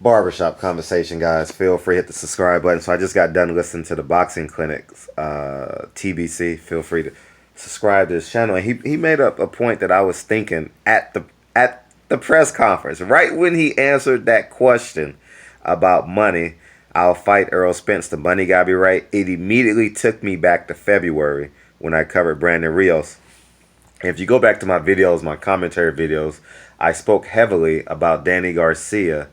barbershop conversation, guys. Feel free to hit the subscribe button. So I just got done listening to the boxing clinics, TBC. Feel free to subscribe to his channel. And he made up a point that I was thinking at the press conference, right when he answered that question about money. I'll fight Earl Spence. The money gotta be right. It immediately took me back to February when I covered Brandon Rios. And if you go back to my videos, my commentary videos, I spoke heavily about Danny Garcia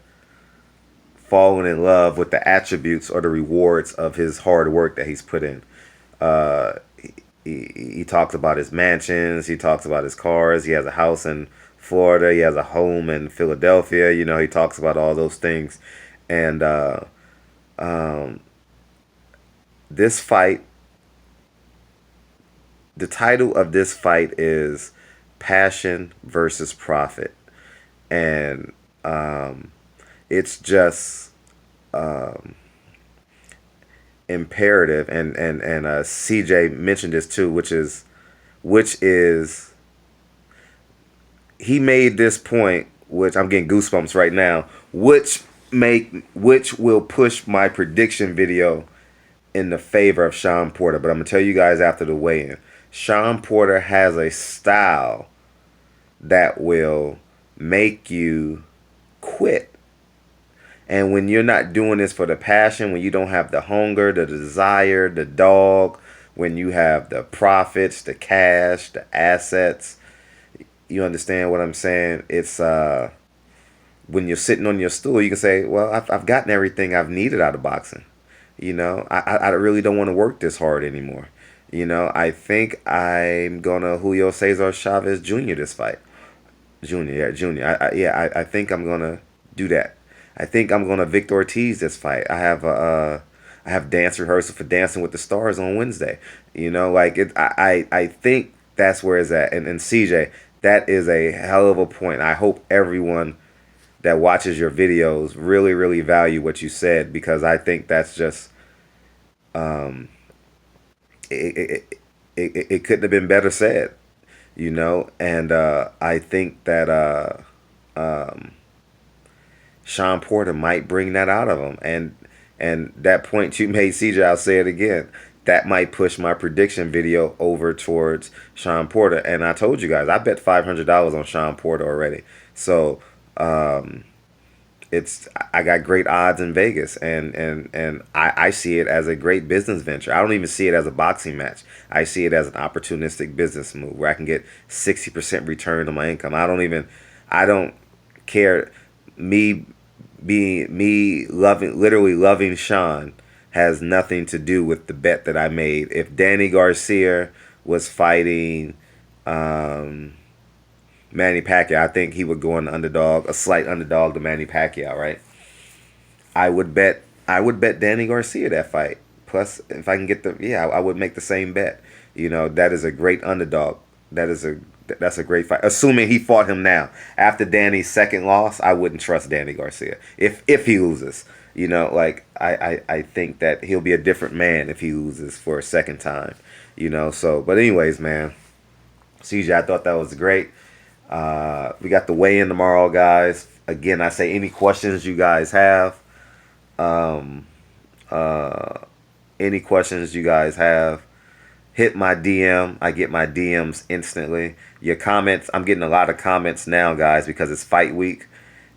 falling in love with the attributes or the rewards of his hard work that he's put in. Uh, he talks about his mansions. He talks about his cars. He has a house in Florida. He has a home in Philadelphia. You know, he talks about all those things. And um, this fight, the title of this fight is Passion versus Profit. And it's just um, imperative, and CJ mentioned this too, which is he made this point, which I'm getting goosebumps right now, which will push my prediction video in the favor of Shawn Porter. But I'm gonna tell you guys after the weigh-in. Shawn Porter has a style that will make you quit. And when you're not doing this for the passion, when you don't have the hunger, the desire, the dog, when you have the profits, the cash, the assets, you understand what I'm saying? It's when you're sitting on your stool, you can say, well, I've gotten everything I've needed out of boxing. You know, I really don't want to work this hard anymore. You know, I think I'm gonna Julio Cesar Chavez Jr. this fight. Junior, yeah, Junior. I think I'm gonna do that. I think I'm gonna Victor Ortiz this fight. I have dance rehearsal for Dancing with the Stars on Wednesday. You know, like it. I think that's where it's at. And CJ, that is a hell of a point. I hope everyone that watches your videos really value what you said, because I think that's just um, it couldn't have been better said, you know. And I think that um, Shawn Porter might bring that out of him, and that point you made, CJ, I'll say it again. That might push my prediction video over towards Shawn Porter. And I told you guys, I bet $500 on Shawn Porter already. So um, it's I got great odds in Vegas, and I see it as a great business venture. I don't even see it as a boxing match. I see it as an opportunistic business move where I can get 60% return on my income. I don't care. Me me loving, literally loving Shawn has nothing to do with the bet that I made. If Danny Garcia was fighting um, Manny Pacquiao, I think he would go on the underdog, a slight underdog to Manny Pacquiao, right? I would bet Danny Garcia that fight. Plus, if I can get the yeah, I would make the same bet. You know, that is a great underdog. That is a that's a great fight. Assuming he fought him now after Danny's second loss, I wouldn't trust Danny Garcia if he loses. You know, like I think that he'll be a different man if he loses for a second time. You know, so but anyways, man, CJ, I thought that was great. We got the weigh in tomorrow, guys. Again, I say any questions you guys have. Um, uh, any questions you guys have, hit my DM. I get my DMs instantly. Your comments, I'm getting a lot of comments now, guys, because it's fight week.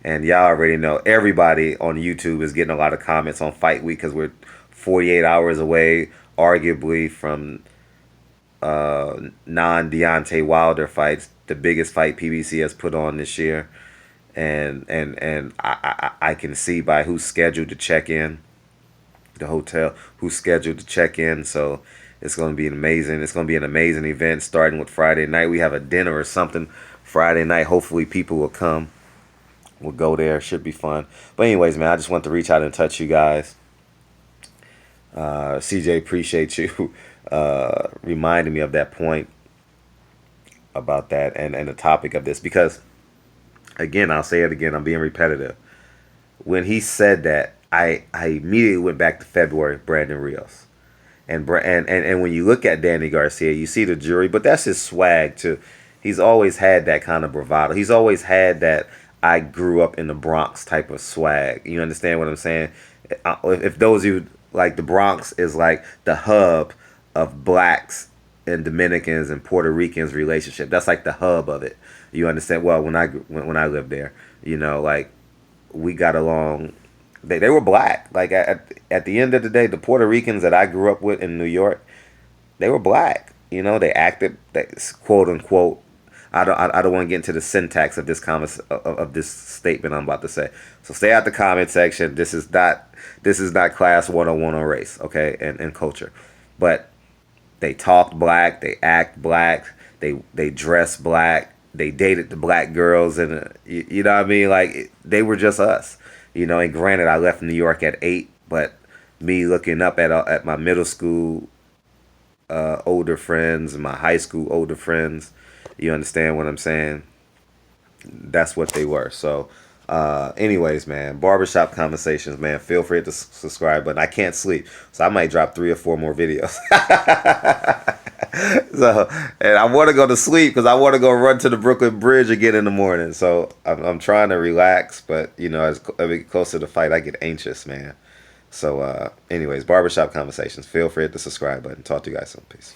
And y'all already know everybody on YouTube is getting a lot of comments on fight week because we're 48 hours away, arguably, from non-Deontay Wilder fights, the biggest fight PBC has put on this year. And I can see by who's scheduled to check in, the hotel, who's scheduled to check in. So it's going to be amazing. It's going to be an amazing event starting with Friday night. We have a dinner or something Friday night. Hopefully people will come. We'll go there. Should be fun. But anyways, man, I just want to reach out and touch you guys. CJ, appreciate you reminding me of that point about that and the topic of this, because again, I'll say it again, I'm being repetitive. When he said that, I immediately went back to February, Brandon Rios. And when you look at Danny Garcia, you see the jury, but that's his swag too. He's always had that kind of bravado. He's always had that I grew up in the Bronx type of swag. You understand what I'm saying? If those of you like, the Bronx is like the hub of blacks and Dominicans and Puerto Ricans relationship. That's like the hub of it. You understand? Well, when I lived there, like we got along. They were black. Like at the end of the day, the Puerto Ricans that I grew up with in New York, they were black. They acted, they, quote unquote. I don't want to get into the syntax of this of this statement I'm about to say. So stay out the comment section. This is not class 101 on race, okay, and culture. But they talked black, they act black, they dress black, they dated the black girls, and you know what I mean. Like they were just us. And granted, I left New York at 8, but me looking up at my middle school older friends and my high school older friends, you understand what I'm saying? That's what they were. So, anyways, man, barbershop conversations, man. Feel free to subscribe, but I can't sleep, so I might drop 3 or 4 more videos. So, and I want to go to sleep because I want to go run to the Brooklyn Bridge again in the morning. So I'm trying to relax, but as I get closer to the fight, I get anxious, man. So, anyways, barbershop conversations. Feel free to hit the subscribe button. Talk to you guys soon. Peace.